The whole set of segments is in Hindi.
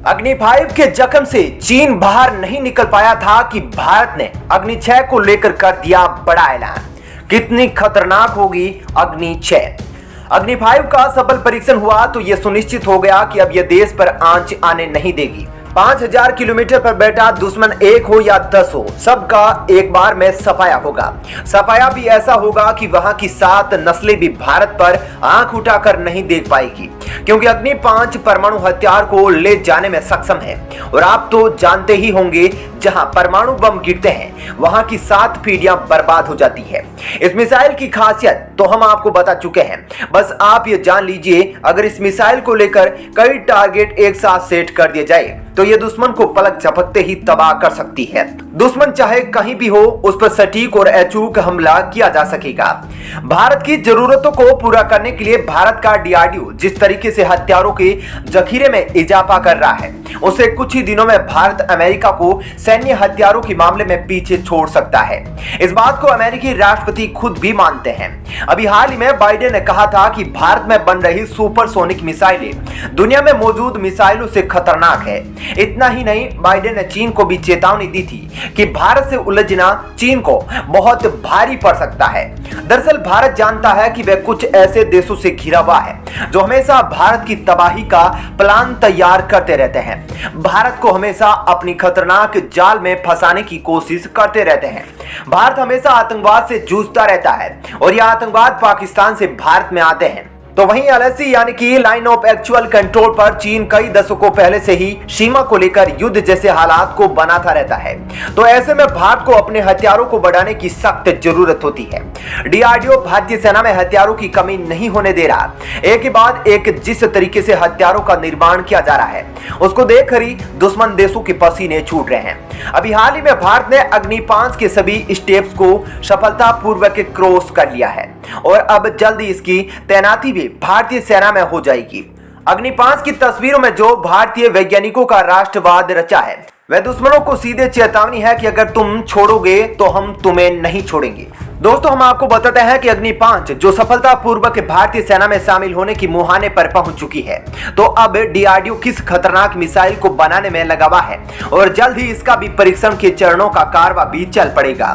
अग्नि 5 के जख्म से चीन बाहर नहीं निकल पाया था कि भारत ने अग्नि 6 को लेकर कर दिया बड़ा ऐलान। कितनी खतरनाक होगी अग्नि 6? अग्नि 5 का सफल परीक्षण हुआ तो यह सुनिश्चित हो गया कि अब यह देश पर आंच आने नहीं देगी। 5000 किलोमीटर पर बैठा दुश्मन 1 हो या 10 हो, सबका एक बार में सफाया होगा। सफाया भी ऐसा होगा कि वहां की 7 नस्लें भी भारत पर आंख उठाकर नहीं देख पाएगी, क्योंकि अग्नि 5 परमाणु हथियार को ले जाने में सक्षम है। और आप तो जानते ही होंगे, जहां परमाणु बम गिरते हैं वहां की 7 पीढ़ियां बर्बाद हो जाती है। इस मिसाइल की खासियत तो हम आपको बता चुके हैं, बस आप ये जान लीजिए, अगर इस मिसाइल को लेकर कई टारगेट एक साथ सेट कर दिए जाए तो ये दुश्मन को पलक झपकते ही तबाह कर सकती है। दुश्मन चाहे कहीं भी हो, उस पर सटीक और अचूक हमला किया जा सकेगा। भारत की जरूरतों को पूरा करने के लिए भारत का डीआरडीओ जिस तरीके से हथियारों के जखीरे में इजाफा कर रहा है, उसे कुछ ही दिनों में भारत अमेरिका को सैन्य हथियारों के मामले में पीछे छोड़ सकता है। इस बात को अमेरिकी राष्ट्रपति खुद भी मानते हैं। अभी हाल ही में बाइडेन ने कहा था कि भारत में बन रही सुपरसोनिक मिसाइलें दुनिया में मौजूद मिसाइलों से खतरनाक है। इतना ही नहीं, बाइडेन ने चीन को भी चेतावनी दी थी कि भारत से उलझना चीन को बहुत भारी पड़ सकता है। दरअसल भारत जानता है कि वह कुछ ऐसे देशों से घिरा हुआ है जो हमेशा भारत की तबाही का प्लान तैयार करते रहते हैं, भारत को हमेशा अपनी खतरनाक जाल में फंसाने की कोशिश करते रहते हैं। भारत हमेशा आतंकवाद से जूझता रहता है और यह आतंकवाद पाकिस्तान से भारत में आते हैं। तो वहीं एलएसी यानी कि लाइन ऑफ एक्चुअल कंट्रोल पर चीन कई दशकों पहले से ही सीमा को लेकर युद्ध जैसे हालात को बनाता रहता है। तो ऐसे में भारत को अपने हथियारों को बढ़ाने की सख्त जरूरत होती है। डीआरडीओ भारतीय सेना में हथियारों की कमी नहीं होने दे रहा। एक के बाद एक जिस तरीके से हथियारों का निर्माण किया जा रहा है, उसको देखकर ही दुश्मन देशों के पसीने छूट रहे हैं। अभी हाल ही में भारत ने अग्नि 5 के सभी स्टेप्स को सफलतापूर्वक क्रॉस कर लिया है और अब जल्द ही इसकी तैनाती भी भारतीय सेना में हो जाएगी। अग्नि 5 की तस्वीरों में जो भारतीय वैज्ञानिकों का राष्ट्रवाद रचा है, वह दुश्मनों को सीधे चेतावनी है कि अगर तुम छोड़ोगे तो हम तुम्हें नहीं छोड़ेंगे। दोस्तों, हम आपको बताते हैं कि अग्नि 5 जो सफलतापूर्वक भारतीय सेना में शामिल होने की मुहाने पर पहुंच चुकी है, तो अब डीआरडीओ किस खतरनाक मिसाइल को बनाने में लगा हुआ है और जल्द ही इसका भी परीक्षण के चरणों का कारवा भी चल पड़ेगा।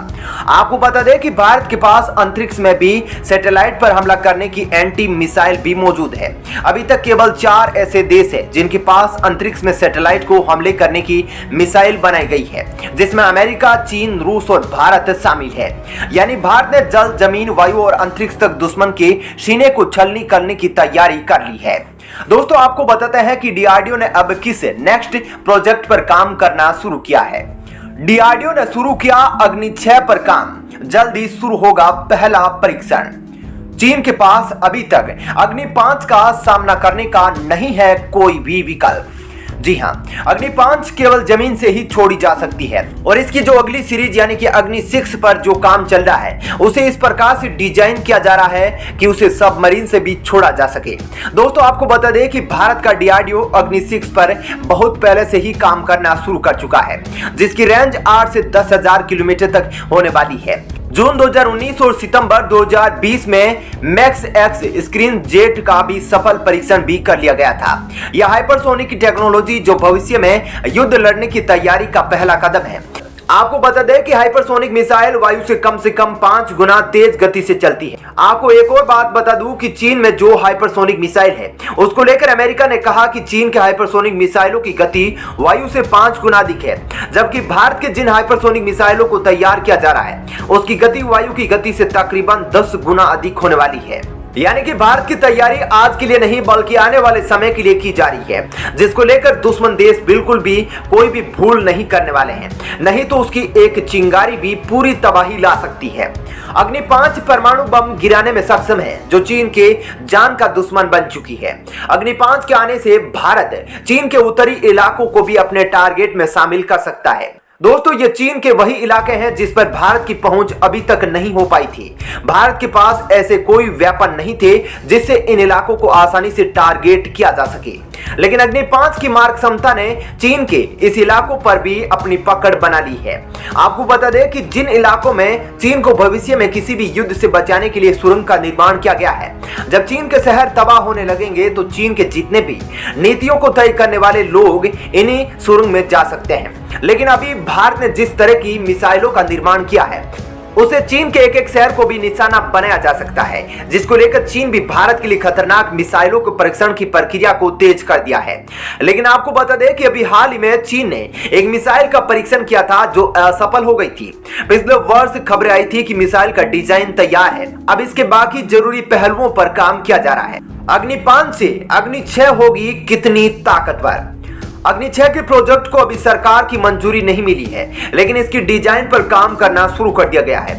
आपको बता दें कि भारत के पास अंतरिक्ष में भी सैटेलाइट पर हमला करने की एंटी मिसाइल भी मौजूद है। अभी तक केवल 4 ऐसे देश है जिनके पास अंतरिक्ष में सैटेलाइट को हमले करने की मिसाइल बनाई गई है, जिसमें अमेरिका, चीन, रूस और भारत शामिल है। यानी भारत ने जल, जमीन, वायु और अंतरिक्ष तक दुश्मन के सीने को छलनी करने की तैयारी कर ली है। दोस्तों, आपको बताते हैं कि डीआरडीओ ने अब किस नेक्स्ट प्रोजेक्ट पर काम करना शुरू किया है। डीआरडीओ ने शुरू किया अग्नि 6 पर काम। जल्द ही शुरू होगा पहला परीक्षण। चीन के पास अभी तक अग्नि 5 का सामना करने का नहीं है कोई भी विकल्प। जी हां, अग्नि 5 केवल जमीन से ही छोड़ी जा सकती है और इसकी जो अगली सीरीज यानी कि अग्नि 6 पर जो काम चल रहा है, उसे इस प्रकार से डिजाइन किया जा रहा है कि उसे सबमरीन से भी छोड़ा जा सके। दोस्तों, आपको बता दें कि भारत का डीआरडीओ अग्नि 6 पर बहुत पहले से ही काम करना शुरू कर चुका है, जिसकी रेंज 8 से 10,000 किलोमीटर तक होने वाली है। जून 2019 और सितंबर 2020 में मैक्स एक्स स्क्रीन जेट का भी सफल परीक्षण भी कर लिया गया था। यह हाइपरसोनिक टेक्नोलॉजी जो भविष्य में युद्ध लड़ने की तैयारी का पहला कदम है। आपको बता दें कि हाइपरसोनिक मिसाइल वायु से कम 5 गुना तेज गति से चलती है। आपको एक और बात बता दूं कि चीन में जो हाइपरसोनिक मिसाइल है, उसको लेकर अमेरिका ने कहा कि चीन के हाइपरसोनिक मिसाइलों की गति वायु से 5 गुना अधिक है, जबकि भारत के जिन हाइपरसोनिक मिसाइलों को तैयार किया जा रहा है, उसकी गति वायु की गति से तकरीबन 10 गुना अधिक होने वाली है। यानी कि भारत की तैयारी आज के लिए नहीं बल्कि आने वाले समय के लिए की जा रही है, जिसको लेकर दुश्मन देश बिल्कुल भी कोई भी भूल नहीं करने वाले हैं, नहीं तो उसकी एक चिंगारी भी पूरी तबाही ला सकती है। अग्नि 5 परमाणु बम गिराने में सक्षम है, जो चीन के जान का दुश्मन बन चुकी है। अग्नि 5 के आने से भारत चीन के उत्तरी इलाकों को भी अपने टारगेट में शामिल कर सकता है। दोस्तों ये चीन के वही इलाके हैं जिस पर भारत की पहुंच अभी तक नहीं हो पाई थी। भारत के पास ऐसे कोई वेपन नहीं थे जिससे इन इलाकों को आसानी से टारगेट किया जा सके, लेकिन अग्नि 5 की मारक क्षमता ने चीन के इस इलाकों पर भी अपनी पकड़ बना ली है। आपको बता दें कि जिन इलाकों में चीन को भविष्य में किसी भी युद्ध से बचाने के लिए सुरंग का निर्माण किया गया है, जब चीन के शहर तबाह होने लगेंगे तो चीन के जितने भी नीतियों को तय करने वाले लोग इन्हीं सुरंग में जा सकते हैं। लेकिन अभी भारत ने जिस तरह की मिसाइलों का निर्माण किया है उसे चीन के एक एक शहर को भी निशाना बनाया जा सकता है, जिसको लेकर चीन भी भारत के लिए खतरनाक मिसाइलों के परीक्षण की प्रक्रिया को तेज कर दिया है। लेकिन आपको बता दें कि अभी हाल ही में चीन ने एक मिसाइल का परीक्षण किया था जो असफल हो गई थी। पिछले वर्ष खबरें आई थी कि मिसाइल का डिजाइन तैयार है, अब इसके बाकी जरूरी पहलुओं पर काम किया जा रहा है। अग्नि 5 से अग्नि 6 होगी कितनी ताकतवर? अग्नि 6 के प्रोजेक्ट को अभी सरकार की मंजूरी नहीं मिली है, लेकिन इसकी डिजाइन पर काम करना शुरू कर दिया गया है।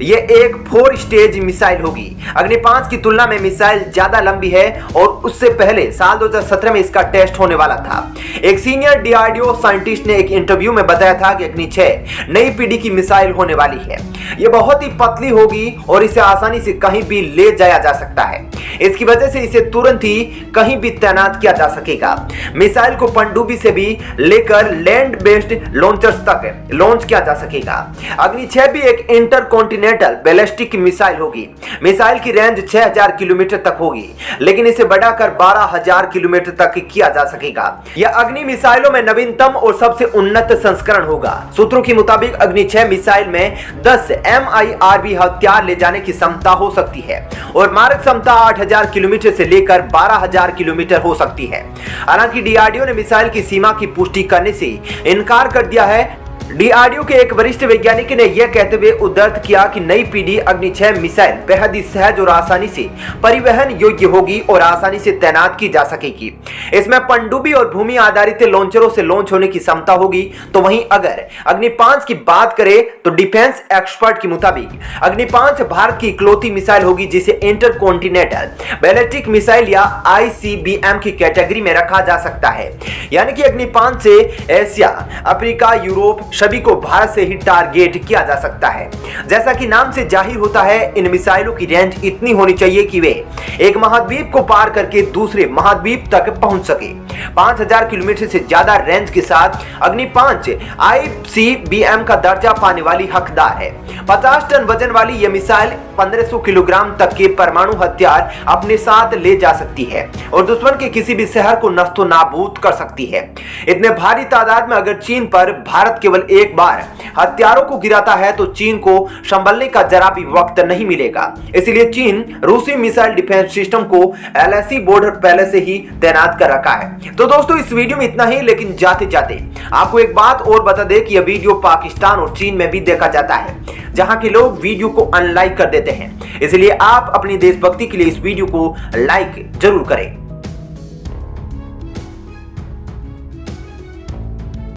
ये एक 4 स्टेज मिसाइल होगी। अग्नि 5 की तुलना में मिसाइल ज्यादा लंबी है और उससे पहले साल 2017 में इसका टेस्ट होने वाला था। एक सीनियर डीआरडीओ साइंटिस्ट ने एक इंटरव्यू में बताया था कि अग्नि 6 नई पीढ़ी की मिसाइल होने वाली है। यह बहुत ही पतली होगी और इसे आसानी से कहीं भी ले जाया जा सकता है। इसकी वजह से इसे तुरंत ही कहीं भी तैनात किया जा सकेगा। मिसाइल को पनडुब्बी से भी लेकर लैंड बेस्ड लॉन्चर्स तक लॉन्च किया जा सकेगा। अग्नि 6 भी एक इंटरकॉन्टिनेंटल बैलिस्टिक मिसाइल होगी। मिसाइल की रेंज 6000 किलोमीटर तक होगी, लेकिन इसे बढ़ाकर 12000 किलोमीटर तक किया जा सकेगा। यह अग्नि मिसाइलों में नवीनतम और सबसे उन्नत संस्करण होगा। सूत्रों के मुताबिक अग्नि 6 मिसाइल में 10 MIRV हथियार ले जाने की क्षमता हो सकती है और मारक क्षमता 8000 किलोमीटर से लेकर 12000 किलोमीटर हो सकती है। हालांकि डीआरडीओ ने मिसाइल की सीमा की पुष्टि करने से इनकार कर दिया है। डीआरडीओ के एक वरिष्ठ वैज्ञानिक ने यह कहते हुए उद्धृत किया कि नई पीढ़ी अग्नि 6 मिसाइल बेहद ही सहज और आसानी से परिवहन योग्य होगी और आसानी से तैनात की जा सकेगी। इसमें पनडुब्बी और भूमि आधारित लॉन्चरों से लॉन्च होने की क्षमता होगी। तो वहीं अगर अग्नि 5 की बात करें तो डिफेंस एक्सपर्ट के मुताबिक अग्नि 5 भारत की इकलौती मिसाइल होगी जिसे इंटरकॉन्टिनेंटल बैलिस्टिक मिसाइल या ICBM की कैटेगरी में रखा जा सकता है। यानी कि अग्नि 5 से एशिया, अफ्रीका, यूरोप सभी को भारत से ही टारगेट किया जा सकता है। जैसा कि नाम से जाहिर होता है, इन मिसाइलों की रेंज इतनी होनी चाहिए कि वे एक महाद्वीप को पार करके दूसरे महाद्वीप तक पहुंच सके। 5000 किलोमीटर से ज्यादा रेंज के साथ अग्नि 5 ICBM का दर्जा पाने वाली हकदार है। 50 टन वजन वाली यह मिसाइल 1500 किलोग्राम तक के परमाणु हथियार अपने साथ ले जा सकती है और दुश्मन के किसी भी शहर को नष्टो नाबूद कर सकती है। इतने भारी तादाद में अगर चीन पर भारत केवल एक बार हथियारों को गिराता है तो चीन को संभलने का जरा भी वक्त नहीं मिलेगा। इसलिए चीन रूसी मिसाइल डिफेंस सिस्टम को LAC बॉर्डर पहले से ही तैनात कर रखा है। तो दोस्तों इस वीडियो में इतना ही, लेकिन जाते जाते आपको एक बात और बता दें कि यह वीडियो पाकिस्तान और चीन में भी देखा जाता है, जहां के लोग वीडियो को अनलाइक कर देते हैं। इसलिए आप अपनी देशभक्ति के लिए इस वीडियो को लाइक जरूर करें।